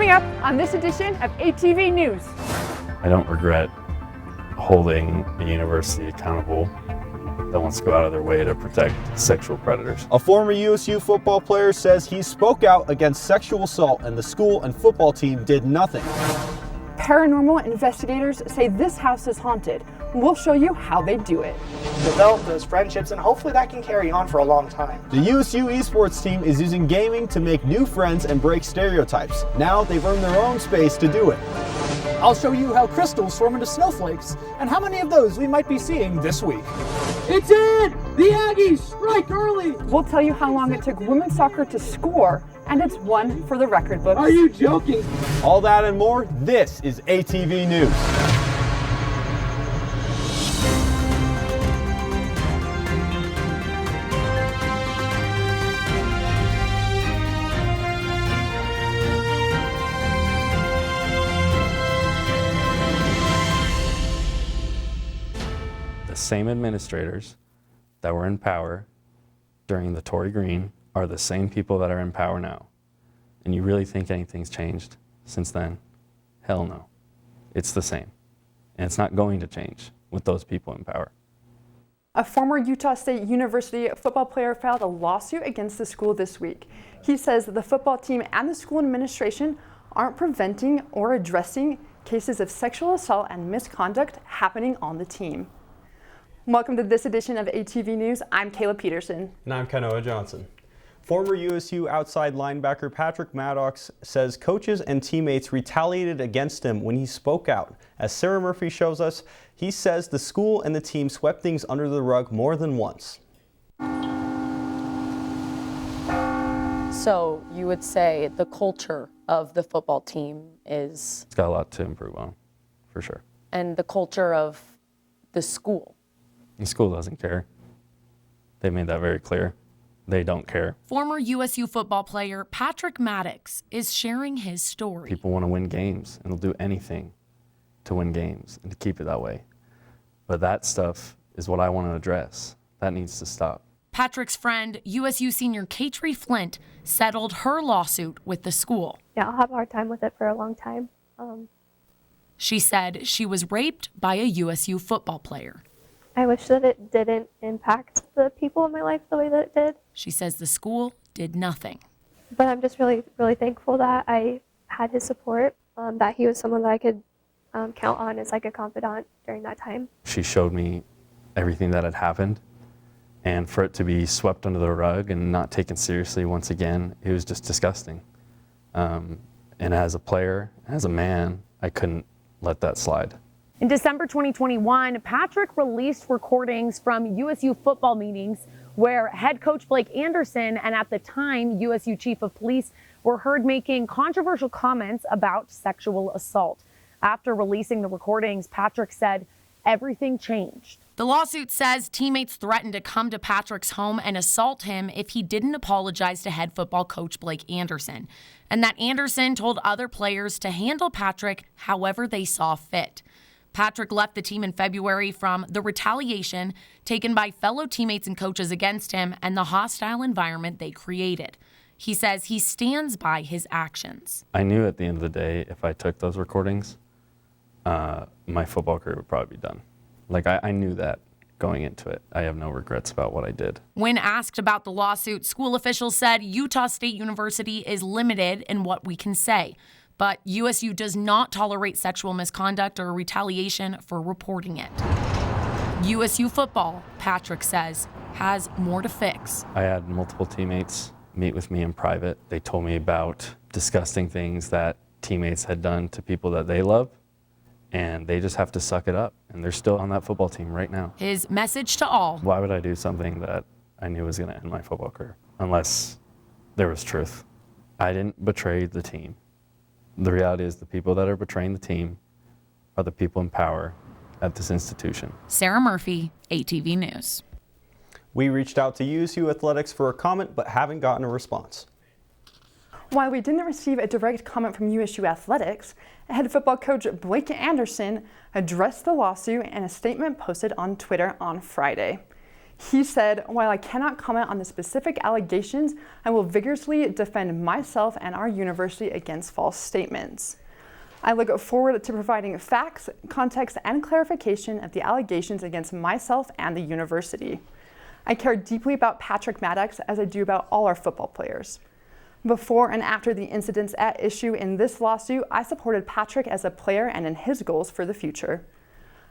Coming up on this edition of ATV News. I don't regret holding a university accountable that wants to go out of their way to protect sexual predators. A former USU football player says he spoke out against sexual assault and the school and football team did nothing. Paranormal investigators say this house is haunted. We'll show you how they do it. Develop those friendships, and hopefully that can carry on for a long time. The USU Esports team is using gaming to make new friends and break stereotypes. Now they've earned their own space to do it. I'll show you how crystals form into snowflakes and how many of those we might be seeing this week. It's in! The Aggies strike early! We'll tell you how long it took women's soccer to score, and it's one for the record books. Are you joking? All that and more, this is ATV News. The same administrators that were in power during the Tory Green are the same people that are in power now. And you really think anything's changed since then? Hell no. It's the same. And it's not going to change with those people in power. A former Utah State University football player filed a lawsuit against the school this week. He says the football team and the school administration aren't preventing or addressing cases of sexual assault and misconduct happening on the team. Welcome to this edition of ATV News. I'm Kayla Peterson. And I'm Kanoa Johnson. Former USU outside linebacker Patrick Maddox says coaches and teammates retaliated against him when he spoke out. As Sarah Murphy shows us, he says the school and the team swept things under the rug more than once. So you would say the culture of the football team is... It's got a lot to improve on, for sure. And the culture of the school? The school doesn't care. They made that very clear. They don't care. Former USU football player Patrick Maddox is sharing his story. People want to win games, and they'll do anything to win games and to keep it that way. But that stuff is what I want to address. That needs to stop. Patrick's friend, USU senior Katrie Flint, settled her lawsuit with the school. Yeah, I'll have a hard time with it for a long time. She said she was raped by a USU football player. I wish that it didn't impact the people in my life the way that it did. She says the school did nothing. But I'm just really, really thankful that I had his support, that he was someone that I could count on as like a confidant during that time. She showed me everything that had happened, and for it to be swept under the rug and not taken seriously once again, it was just disgusting. And as a player, as a man, I couldn't let that slide. In December 2021, Patrick released recordings from USU football meetings where head coach Blake Anderson and at the time USU chief of police were heard making controversial comments about sexual assault. After releasing the recordings, Patrick said everything changed. The lawsuit says teammates threatened to come to Patrick's home and assault him if he didn't apologize to head football coach Blake Anderson, and that Anderson told other players to handle Patrick however they saw fit. Patrick left the team in February from the retaliation taken by fellow teammates and coaches against him and the hostile environment they created. He says he stands by his actions. I knew at the end of the day, if I took those recordings, my football career would probably be done. Like, I knew that going into it. I have no regrets about what I did. When asked about the lawsuit, school officials said Utah State University is limited in what we can say. But USU does not tolerate sexual misconduct or retaliation for reporting it. USU football, Patrick says, has more to fix. I had multiple teammates meet with me in private. They told me about disgusting things that teammates had done to people that they love, and they just have to suck it up. And they're still on that football team right now. His message to all. Why would I do something that I knew was going to end my football career? Unless there was truth. I didn't betray the team. The reality is the people that are betraying the team are the people in power at this institution. Sarah Murphy, ATV News. We reached out to USU Athletics for a comment but haven't gotten a response. While we didn't receive a direct comment from USU Athletics, head football coach Blake Anderson addressed the lawsuit in a statement posted on Twitter on Friday. He said, "While I cannot comment on the specific allegations, I will vigorously defend myself and our university against false statements. I look forward to providing facts, context, and clarification of the allegations against myself and the university. I care deeply about Patrick Maddox as I do about all our football players. Before and after the incidents at issue in this lawsuit, I supported Patrick as a player and in his goals for the future.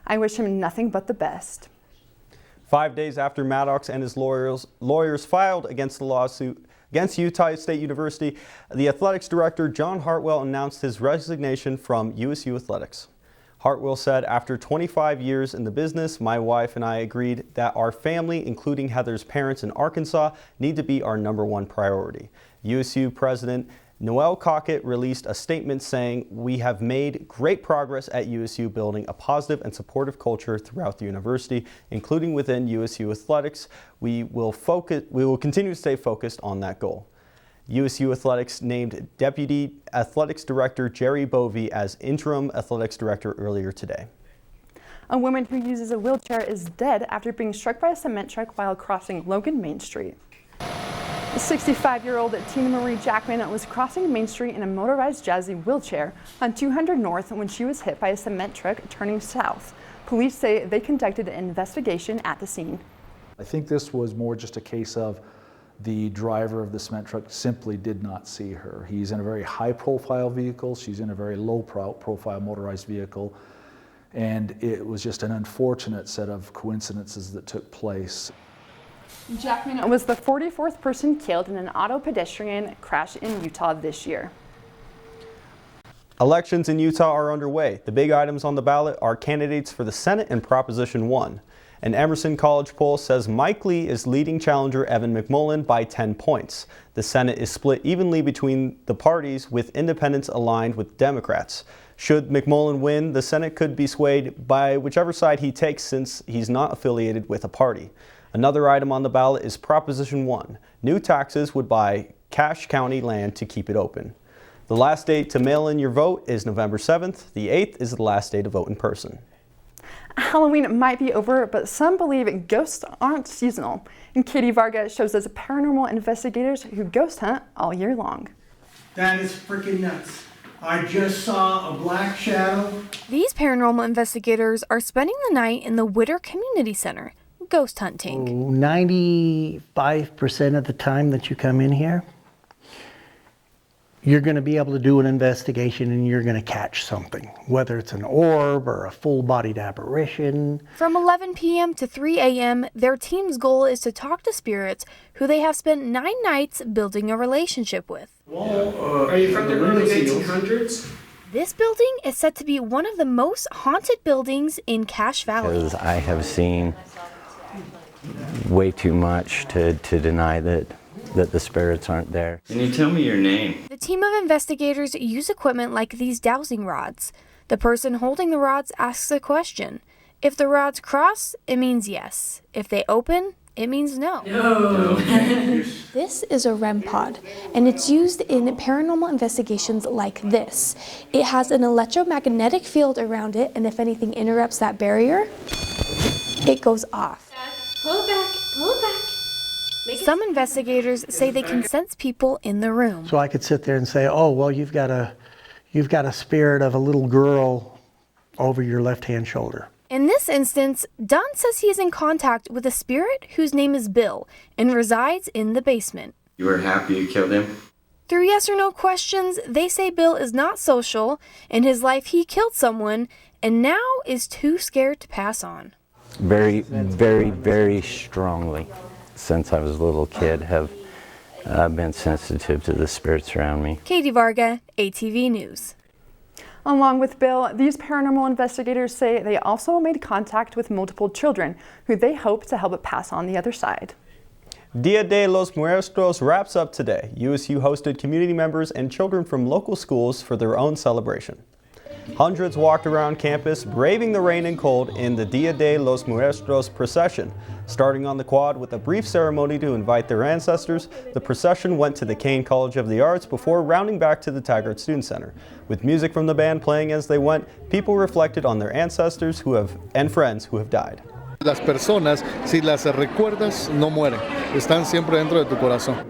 I wish him nothing but the best." 5 days after Maddox and his lawyers filed against the lawsuit against Utah State University, the athletics director, John Hartwell, announced his resignation from USU Athletics. Hartwell said, "After 25 years in the business, my wife and I agreed that our family, including Heather's parents in Arkansas, need to be our #1 priority." USU President Noel Cockett released a statement saying, "We have made great progress at USU building a positive and supportive culture throughout the university, including within USU Athletics. We will continue to stay focused on that goal." USU Athletics named Deputy Athletics Director Jerry Bovee as interim athletics director earlier today. A woman who uses a wheelchair is dead after being struck by a cement truck while crossing Logan Main Street. 65-year-old Tina Marie Jackman was crossing Main Street in a motorized Jazzy wheelchair on 200 North when she was hit by a cement truck turning south. Police say they conducted an investigation at the scene. I think this was more just a case of the driver of the cement truck simply did not see her. He's in a very high-profile vehicle. She's in a very low-profile motorized vehicle. And it was just an unfortunate set of coincidences that took place. Jackman was the 44th person killed in an auto pedestrian crash in Utah this year. Elections in Utah are underway. The big items on the ballot are candidates for the Senate and Proposition 1. An Emerson College poll says Mike Lee is leading challenger Evan McMullen by 10 points. The Senate is split evenly between the parties, with independents aligned with Democrats. Should McMullen win, the Senate could be swayed by whichever side he takes, since he's not affiliated with a party. Another item on the ballot is Proposition 1. New taxes would buy Cache County land to keep it open. The last date to mail in your vote is November 7th. The 8th is the last day to vote in person. Halloween might be over, but some believe ghosts aren't seasonal. And Katie Varga shows us paranormal investigators who ghost hunt all year long. That is freaking nuts. I just saw a black shadow. These paranormal investigators are spending the night in the Witter Community Center, ghost hunting. 95% of the time that you come in here, you're going to be able to do an investigation and you're going to catch something, whether it's an orb or a full-bodied apparition. From 11 p.m. to 3 a.m., their team's goal is to talk to spirits who they have spent 9 nights building a relationship with. Are you from the early 1800s? This building is said to be one of the most haunted buildings in Cache Valley. Because I have seen way too much to deny that the spirits aren't there. Can you tell me your name? The team of investigators use equipment like these dowsing rods. The person holding the rods asks a question. If the rods cross, it means yes. If they open, it means no. No. This is a REM pod, and it's used in paranormal investigations like this. It has an electromagnetic field around it, and if anything interrupts that barrier, it goes off. Pull it back, pull it back. Some investigators say they can sense people in the room. So I could sit there and say, oh, well, you've got a spirit of a little girl over your left-hand shoulder. In this instance, Dunn says he is in contact with a spirit whose name is Bill and resides in the basement. You were happy you killed him? Through yes or no questions, they say Bill is not social. In his life, he killed someone and now is too scared to pass on. Very, very, very strongly, since I was a little kid, have been sensitive to the spirits around me. Katie Varga, ATV News. Along with Bill, these paranormal investigators say they also made contact with multiple children who they hope to help pass on the other side. Dia de los Muertos wraps up today. USU hosted community members and children from local schools for their own celebration. Hundreds walked around campus, braving the rain and cold in the Dia de los Muertos procession. Starting on the quad with a brief ceremony to invite their ancestors, the procession went to the Kane College of the Arts before rounding back to the Taggart Student Center. With music from the band playing as they went, people reflected on their ancestors and friends who have died. Las personas, si las recuerdas, no mueren. Están siempre dentro de tu corazón.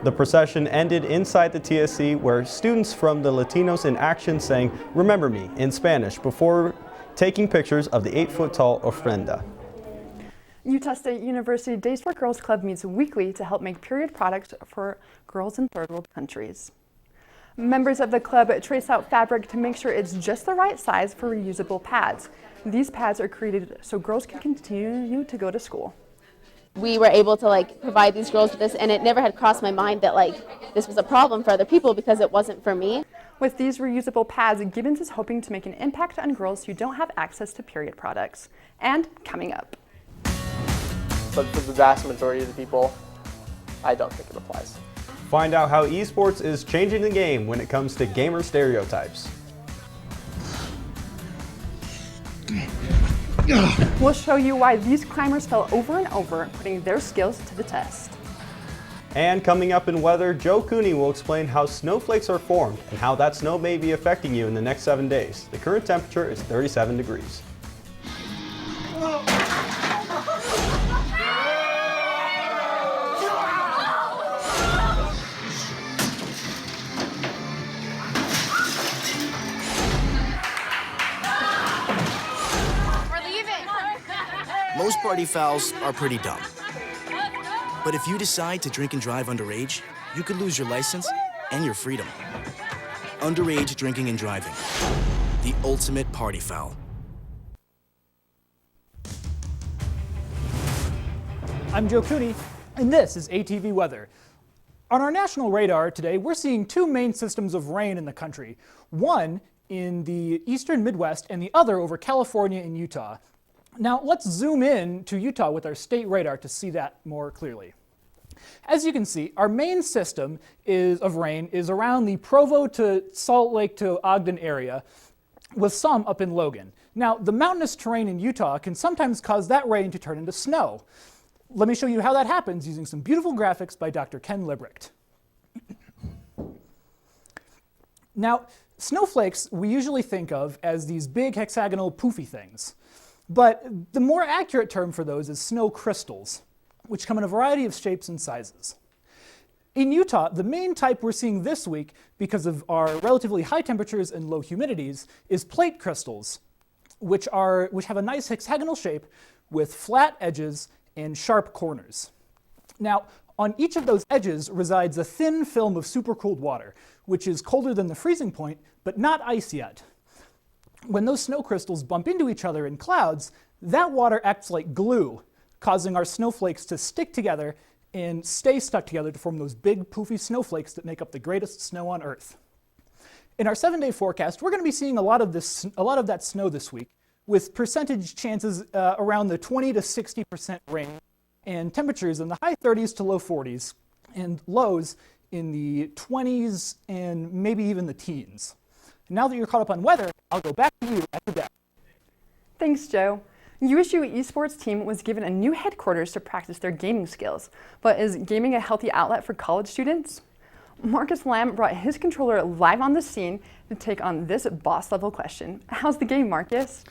The procession ended inside the TSC, where students from the Latinos in Action sang "Remember Me" in Spanish before taking pictures of the 8-foot-tall ofrenda. Utah State University Days for Girls Club meets weekly to help make period products for girls in third world countries. Members of the club trace out fabric to make sure it's just the right size for reusable pads. These pads are created so girls can continue to go to school. We were able to provide these girls with this, and it never had crossed my mind that this was a problem for other people because it wasn't for me. With these reusable pads, Gibbons is hoping to make an impact on girls who don't have access to period products. And coming up. But for the vast majority of the people, I don't think it applies. Find out how esports is changing the game when it comes to gamer stereotypes. We'll show you why these climbers fell over and over, putting their skills to the test. And coming up in weather, Joe Cooney will explain how snowflakes are formed and how that snow may be affecting you in the next 7 days. The current temperature is 37 degrees. Most party fouls are pretty dumb. But if you decide to drink and drive underage, you could lose your license and your freedom. Underage drinking and driving. The ultimate party foul. I'm Joe Cooney, and this is ATV Weather. On our national radar today, we're seeing two main systems of rain in the country. One in the eastern Midwest and the other over California and Utah. Now let's zoom in to Utah with our state radar to see that more clearly. As you can see, our main system of rain is around the Provo to Salt Lake to Ogden area, with some up in Logan. Now, the mountainous terrain in Utah can sometimes cause that rain to turn into snow. Let me show you how that happens using some beautiful graphics by Dr. Ken Libricht. Now, snowflakes we usually think of as these big hexagonal poofy things. But the more accurate term for those is snow crystals, which come in a variety of shapes and sizes. In Utah, the main type we're seeing this week, because of our relatively high temperatures and low humidities, is plate crystals, which have a nice hexagonal shape with flat edges and sharp corners. Now, on each of those edges resides a thin film of supercooled water, which is colder than the freezing point, but not ice yet. When those snow crystals bump into each other in clouds, that water acts like glue, causing our snowflakes to stick together and stay stuck together to form those big poofy snowflakes that make up the greatest snow on Earth. In our 7-day forecast, we're going to be seeing a lot of that snow this week, with percentage chances around the 20 to 60% range, and temperatures in the high 30s to low 40s, and lows in the 20s and maybe even the teens. Now that you're caught up on weather, I'll go back to you at the desk. Thanks, Joe. USU Esports team was given a new headquarters to practice their gaming skills, but is gaming a healthy outlet for college students? Marcus Lamb brought his controller live on the scene to take on this boss-level question. How's the game, Marcus?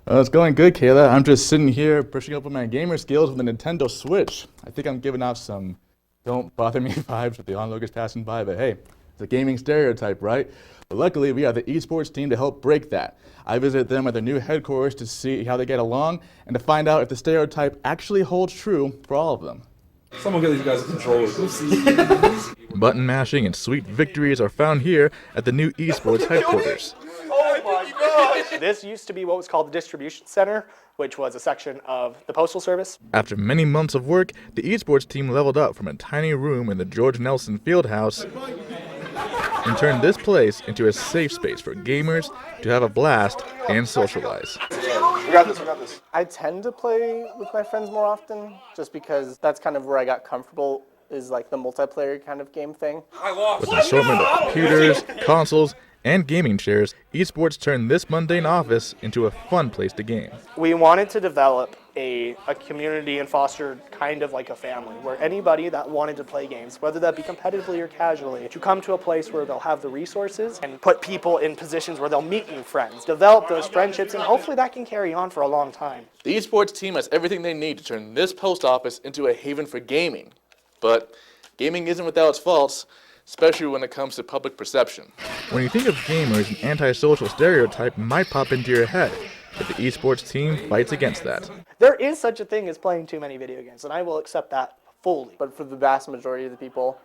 It's going good, Kayla. I'm just sitting here brushing up on my gamer skills with the Nintendo Switch. I think I'm giving off some don't bother me vibes with the onlookers passing by, but hey, it's a gaming stereotype, right? But luckily, we have the esports team to help break that. I visited them at their new headquarters to see how they get along and to find out if the stereotype actually holds true for all of them. Someone get these guys a controller. Button mashing and sweet victories are found here at the new esports headquarters. Oh my gosh! This used to be what was called the distribution center, which was a section of the Postal Service. After many months of work, the esports team leveled up from a tiny room in the George Nelson Fieldhouse and turned this place into a safe space for gamers to have a blast and socialize. We got this. I tend to play with my friends more often, just because that's kind of where I got comfortable, is like the multiplayer kind of game thing. With an assortment of computers, consoles, and gaming chairs, esports turned this mundane office into a fun place to game. We wanted to develop a community and fostered kind of like a family, where anybody that wanted to play games, whether that be competitively or casually, to come to a place where they'll have the resources and put people in positions where they'll meet new friends, develop those friendships, and hopefully that can carry on for a long time. The esports team has everything they need to turn this post office into a haven for gaming. But gaming isn't without its faults, especially when it comes to public perception. When you think of gamers, an antisocial stereotype might pop into your head, but the esports team fights against that. There is such a thing as playing too many video games, and I will accept that fully. But for the vast majority of the people,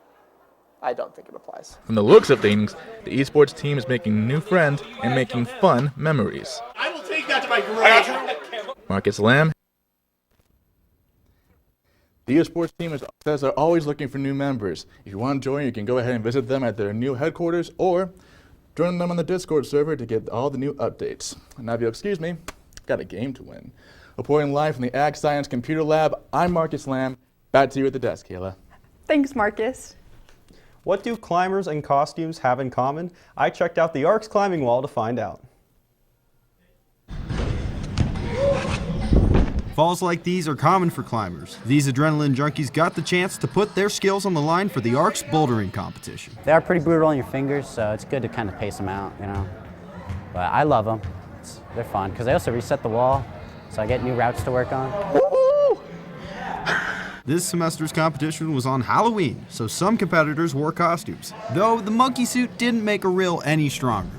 I don't think it applies. From the looks of things, the esports team is making new friends and making fun memories. I will take that to my grave. Marcus Lamb. The esports team says they're always looking for new members. If you want to join, you can go ahead and visit them at their new headquarters or join them on the Discord server to get all the new updates. And now if you'll excuse me, got a game to win. Reporting live from the Ag Science Computer Lab, I'm Marcus Lamb. Back to you at the desk, Kayla. Thanks, Marcus. What do climbers and costumes have in common? I checked out the Ark's climbing wall to find out. Falls like these are common for climbers. These adrenaline junkies got the chance to put their skills on the line for the Ark's bouldering competition. They are pretty brutal on your fingers, so it's good to kind of pace them out, you know. But I love them. They're fun because they also reset the wall, so I get new routes to work on. This semester's competition was on Halloween, so some competitors wore costumes, though the monkey suit didn't make a reel any stronger.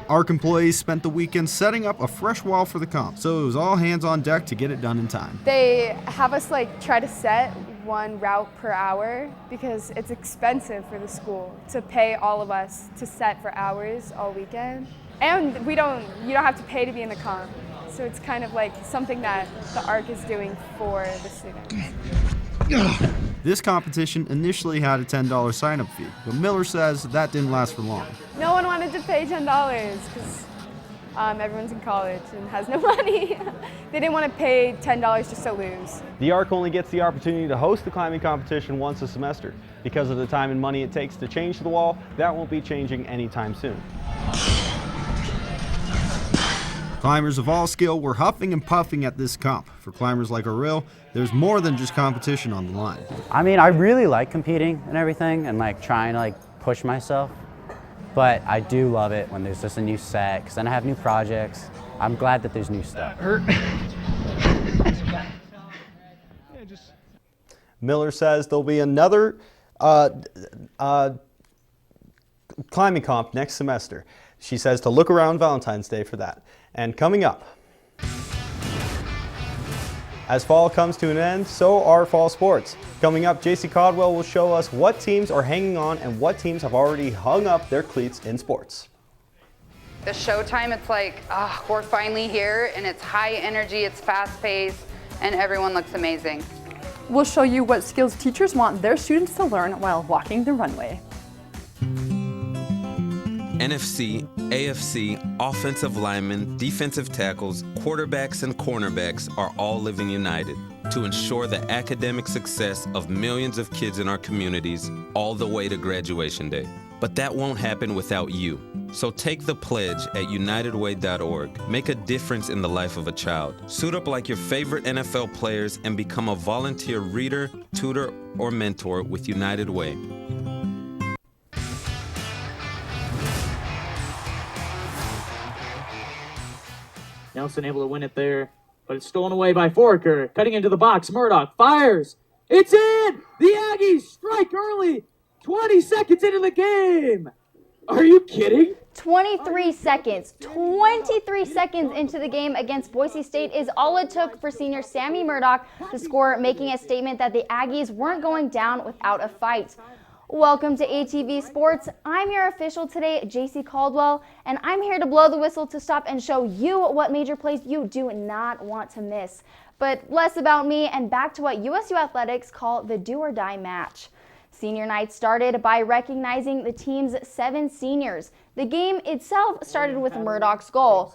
Ark employees spent the weekend setting up a fresh wall for the comp, so it was all hands on deck to get it done in time. They have us try to set one route per hour because it's expensive for the school to pay all of us to set for hours all weekend. And you don't have to pay to be in the comp. So it's kind of like something that the Ark is doing for the students. This competition initially had a $10 sign-up fee, but Miller says that didn't last for long. No one wanted to pay $10 because everyone's in college and has no money. They didn't want to pay $10 just to lose. The Ark only gets the opportunity to host the climbing competition once a semester. Because of the time and money it takes to change the wall, that won't be changing anytime soon. Climbers of all skill were huffing and puffing at this comp. For climbers like Auril, there's more than just competition on the line. I mean, I really like competing and everything and trying to push myself. But I do love it when there's just a new set, because then I have new projects. I'm glad that there's new stuff. Miller says there'll be another climbing comp next semester. She says to look around Valentine's Day for that. And coming up, as fall comes to an end, so are fall sports. Coming up, JC Caldwell will show us what teams are hanging on and what teams have already hung up their cleats in sports. The showtime, it's we're finally here, and it's high energy, it's fast paced, and everyone looks amazing. We'll show you what skills teachers want their students to learn while walking the runway. NFC, AFC, offensive linemen, defensive tackles, quarterbacks, and cornerbacks are all living united to ensure the academic success of millions of kids in our communities all the way to graduation day. But that won't happen without you. So take the pledge at unitedway.org. Make a difference in the life of a child. Suit up like your favorite NFL players and become a volunteer reader, tutor, or mentor with United Way. Nelson able to win it there, but it's stolen away by Forker. Cutting into the box, Murdoch fires. It's in! The Aggies strike early. 20 seconds into the game. Are you kidding? 23 seconds. 23 seconds into the game against Boise State is all it took for senior Sammy Murdoch to score, making a statement that the Aggies weren't going down without a fight. Welcome to ATV Sports. I'm your official today, JC Caldwell, and I'm here to blow the whistle to stop and show you what major plays you do not want to miss. But less about me and back to what USU Athletics call the do or die match. Senior night started by recognizing the team's 7 seniors. The game itself started with Murdoch's goal,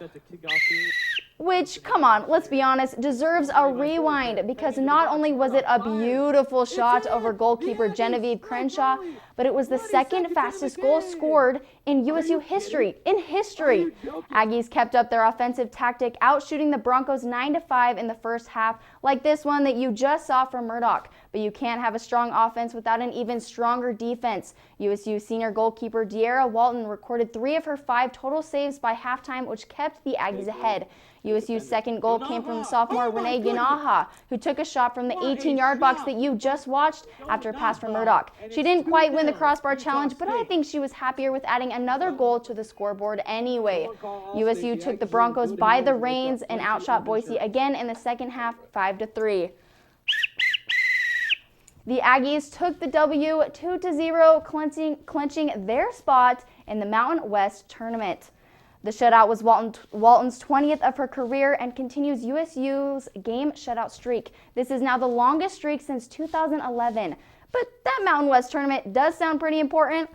which, come on, let's be honest, deserves a rewind because not only was it a beautiful shot over goalkeeper Genevieve Crenshaw, but it was the second fastest goal scored in USU history. Aggies kept up their offensive tactic, outshooting the Broncos 9-5 in the first half, like this one that you just saw from Murdoch. But you can't have a strong offense without an even stronger defense. USU senior goalkeeper De'Ara Walton recorded 3 of her 5 total saves by halftime, which kept the Aggies ahead. USU's second goal came from sophomore Renee Ganaha, who took a shot from the 18-yard box that you just watched after a pass from Murdoch. She didn't quite win the crossbar challenge, but I think she was happier with adding another goal to the scoreboard anyway. USU took the Broncos by the reins and outshot Boise again in the second half, 5-3. The Aggies took the W 2-0, clinching their spot in the Mountain West tournament. The shutout was Walton's 20th of her career and continues USU's game shutout streak. This is now the longest streak since 2011. But that Mountain West tournament does sound pretty important.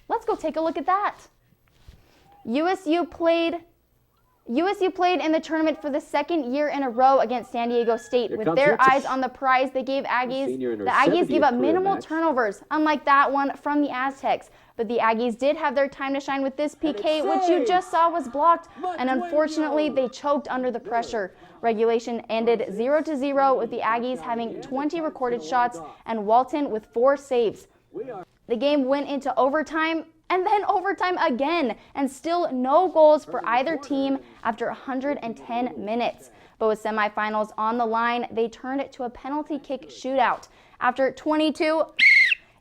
Let's go take a look at that. USU played in the tournament for the second year in a row against San Diego State. With their eyes on the prize, the Aggies gave up minimal turnovers, unlike that one from the Aztecs. But the Aggies did have their time to shine with this PK, which you just saw was blocked, and unfortunately, they choked under the pressure. Regulation ended 0-0 with the Aggies having 20 recorded shots and Walton with 4 saves. The game went into overtime and then overtime again, and still no goals for either team after 110 minutes. But with semifinals on the line, they turned it to a penalty kick shootout. After 22,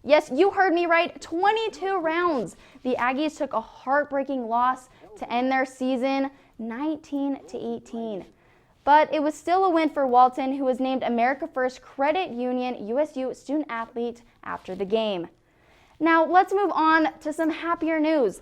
yes, you heard me right, 22 rounds, the Aggies took a heartbreaking loss to end their season 19-18. But it was still a win for Walton, who was named America First Credit Union USU student athlete after the game. Now let's move on to some happier news.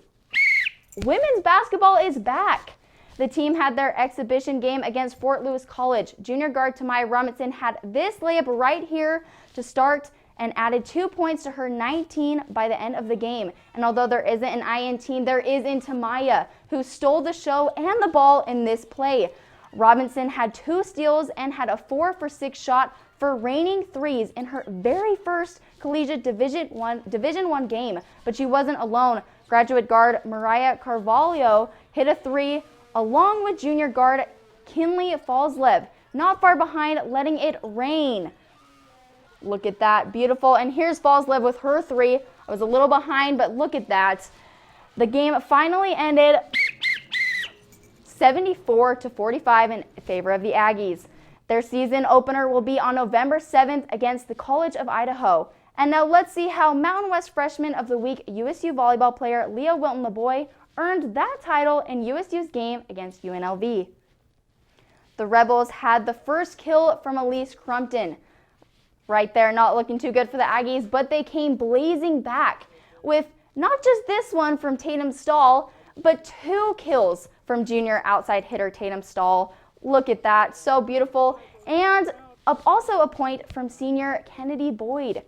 Women's basketball is back. The team had their exhibition game against Fort Lewis College. Junior guard Tamaya Robinson had this layup right here to start and added 2 points to her 19 by the end of the game. And although there isn't an I in team, there is in Tamaya, who stole the show and the ball in this play. Robinson had 2 steals and had a 4-for-6 shot for raining threes in her very first collegiate Division I game. But she wasn't alone. Graduate guard Mariah Carvalho hit a 3 along with junior guard Kinley Falslev, not far behind, letting it rain. Look at that, beautiful. And here's Falslev with her 3. I was a little behind, but look at that. The game finally ended 74-45 in favor of the Aggies. Their season opener will be on November 7th against the College of Idaho. And now let's see how Mountain West Freshman of the Week USU volleyball player Leah Wilton-LeBoy earned that title in USU's game against UNLV. The Rebels had the first kill from Elise Crumpton. Right there, not looking too good for the Aggies, but they came blazing back with not just this one from Tatum Stahl, but 2 kills from junior outside hitter Tatum Stahl. Look at that, so beautiful. And also a point from senior Kennedy Boyd.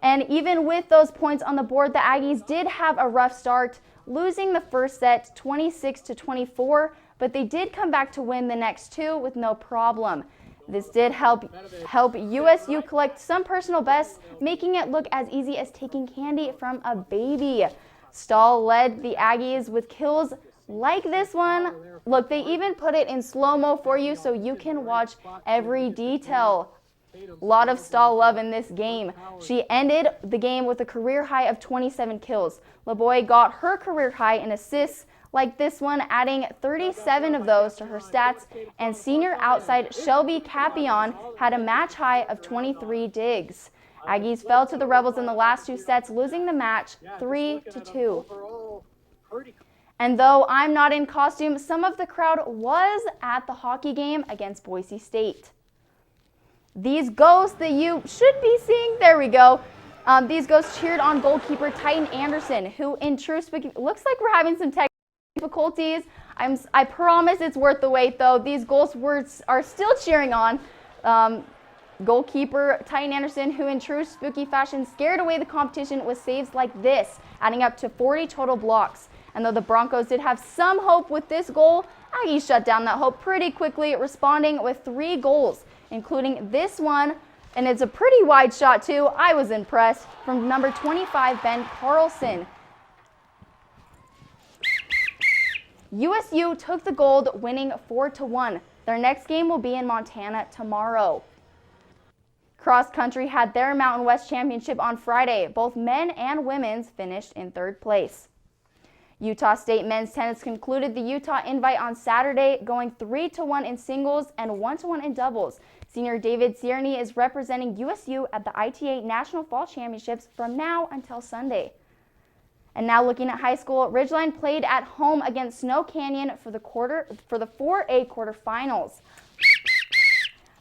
And even with those points on the board, the Aggies did have a rough start, losing the first set 26-24, but they did come back to win the next 2 with no problem. This did help USU collect some personal bests, making it look as easy as taking candy from a baby. Stahl led the Aggies with kills like this one. Look, they even put it in slow-mo for you so you can watch every detail. A lot of Stahl love in this game. She ended the game with a career high of 27 kills. LeBoy got her career high in assists like this one, adding 37 of those to her stats, and senior outside Shelby Capion had a match high of 23 digs. Aggies fell to the Rebels in the last 2 sets, losing the match 3-2. And though I'm not in costume, some of the crowd was at the hockey game against Boise State. These ghosts that you should be seeing, there we go. These ghosts cheered on goalkeeper Titan Anderson, who in true looks like we're having some difficulties. I promise it's worth the wait though. These ghosts are still cheering on. Goalkeeper Titan Anderson, who in true spooky fashion scared away the competition with saves like this, adding up to 40 total blocks. And though the Broncos did have some hope with this goal, Aggies shut down that hope pretty quickly, responding with 3 goals, including this one And it's a pretty wide shot too. I was impressed from number 25, Ben Carlson. USU took the gold, winning 4-1. Their next game will be in Montana tomorrow. Cross country had their Mountain West Championship on Friday. Both men and women's finished in third place. Utah State men's tennis concluded the Utah Invite on Saturday, going 3-1 in singles and 1-1 in doubles. Senior David Cierney is representing USU at the ITA National Fall Championships from now until Sunday. And now looking at high school, Ridgeline played at home against Snow Canyon for the 4A quarterfinals.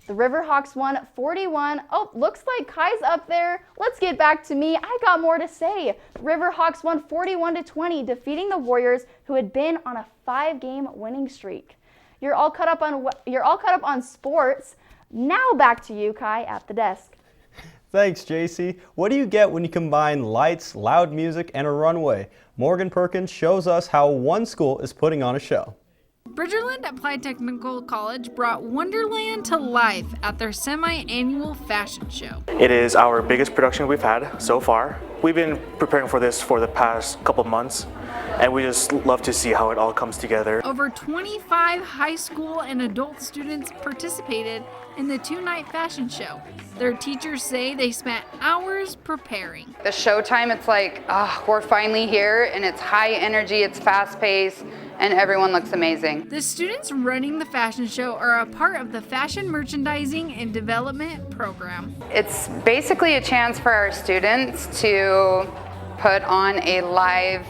The Riverhawks won 41. Oh, looks like Kai's up there. Let's get back to me. I got more to say. Riverhawks won 41-20, defeating the Warriors, who had been on a 5-game winning streak. You're all caught up on sports. Now back to you, Kai, at the desk. Thanks, JC. What do you get when you combine lights, loud music, and a runway? Morgan Perkins shows us how one school is putting on a show. Bridgerland Applied Technical College brought Wonderland to life at their semi-annual fashion show. It is our biggest production we've had so far. We've been preparing for this for the past couple months, and we just love to see how it all comes together. Over 25 high school and adult students participated in the 2-night fashion show. Their teachers say they spent hours preparing. The showtime, it's like, we're finally here, and it's high energy, it's fast paced, and everyone looks amazing. The students running the fashion show are a part of the Fashion Merchandising and Development Program. It's basically a chance for our students to put on a live,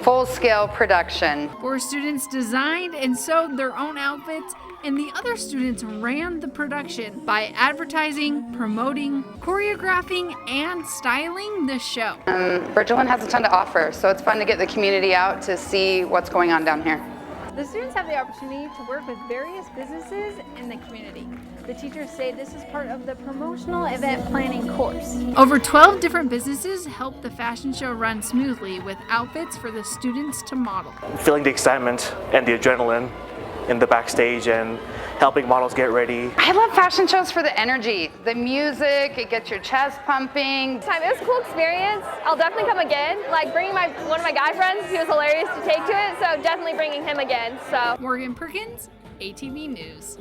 full-scale production. 4 students designed and sewed their own outfits, and the other students ran the production by advertising, promoting, choreographing, and styling the show. Bridgerland has a ton to offer, so it's fun to get the community out to see what's going on down here. The students have the opportunity to work with various businesses in the community. The teachers say this is part of the promotional event planning course. Over 12 different businesses helped the fashion show run smoothly with outfits for the students to model. Feeling the excitement and the adrenaline in the backstage and helping models get ready. I love fashion shows for the energy, the music, it gets your chest pumping. It was a cool experience. I'll definitely come again. Like bringing one of my guy friends, he was hilarious to take to it, so definitely bringing him again. So Morgan Perkins, ATV News.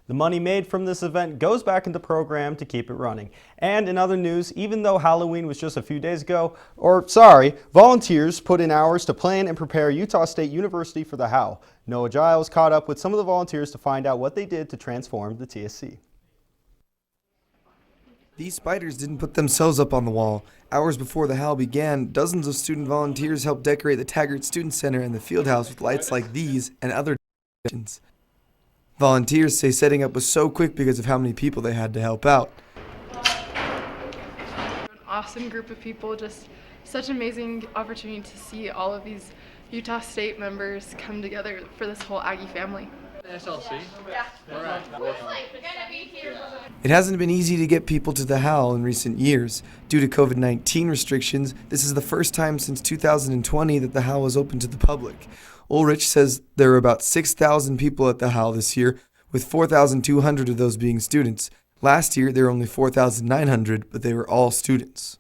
The money made from this event goes back into the program to keep it running. And in other news, even though Halloween was just a few days ago, volunteers put in hours to plan and prepare Utah State University for the How. Noah Giles caught up with some of the volunteers to find out what they did to transform the TSC. These spiders didn't put themselves up on the wall. Hours before the How began, dozens of student volunteers helped decorate the Taggart Student Center and the field house with lights like these and other decorations. Volunteers say setting up was so quick because of how many people they had to help out. An awesome group of people, just such an amazing opportunity to see all of these Utah State members come together for this whole Aggie family. SLC? Yeah. All right. It hasn't been easy to get people to the Howl in recent years. Due to COVID-19 restrictions, this is the first time since 2020 that the Howl was open to the public. Ulrich says there are about 6,000 people at the Howl this year, with 4,200 of those being students. Last year, there were only 4,900, but they were all students.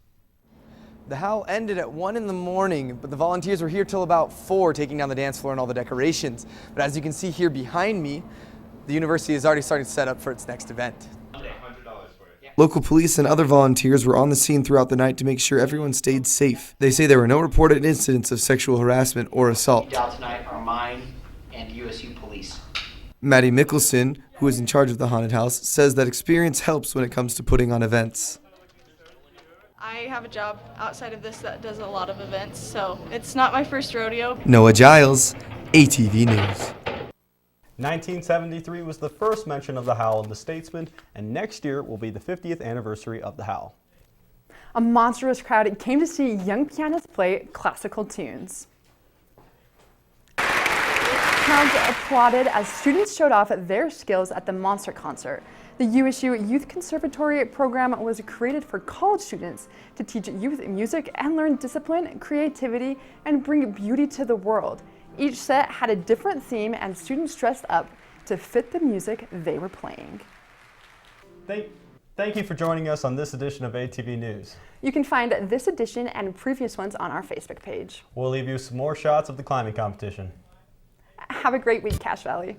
The Howl ended at 1 in the morning, but the volunteers were here till about 4, taking down the dance floor and all the decorations. But as you can see here behind me, the university is already starting to set up for its next event. Local police and other volunteers were on the scene throughout the night to make sure everyone stayed safe. They say there were no reported incidents of sexual harassment or assault. Tonight are mine and USU police. Maddie Mickelson, who is in charge of the haunted house, says that experience helps when it comes to putting on events. I have a job outside of this that does a lot of events, so it's not my first rodeo. Noah Giles, ATV News. 1973 was the first mention of the Howl in the Statesman, and next year will be the 50th anniversary of the Howl. A monstrous crowd came to see young pianists play classical tunes. Crowds applauded as students showed off their skills at the Monster Concert. The USU Youth Conservatory program was created for college students to teach youth music and learn discipline, creativity, and bring beauty to the world. Each set had a different theme and students dressed up to fit the music they were playing. Thank you for joining us on this edition of ATV News. You can find this edition and previous ones on our Facebook page. We'll leave you some more shots of the climbing competition. Have a great week, Cache Valley.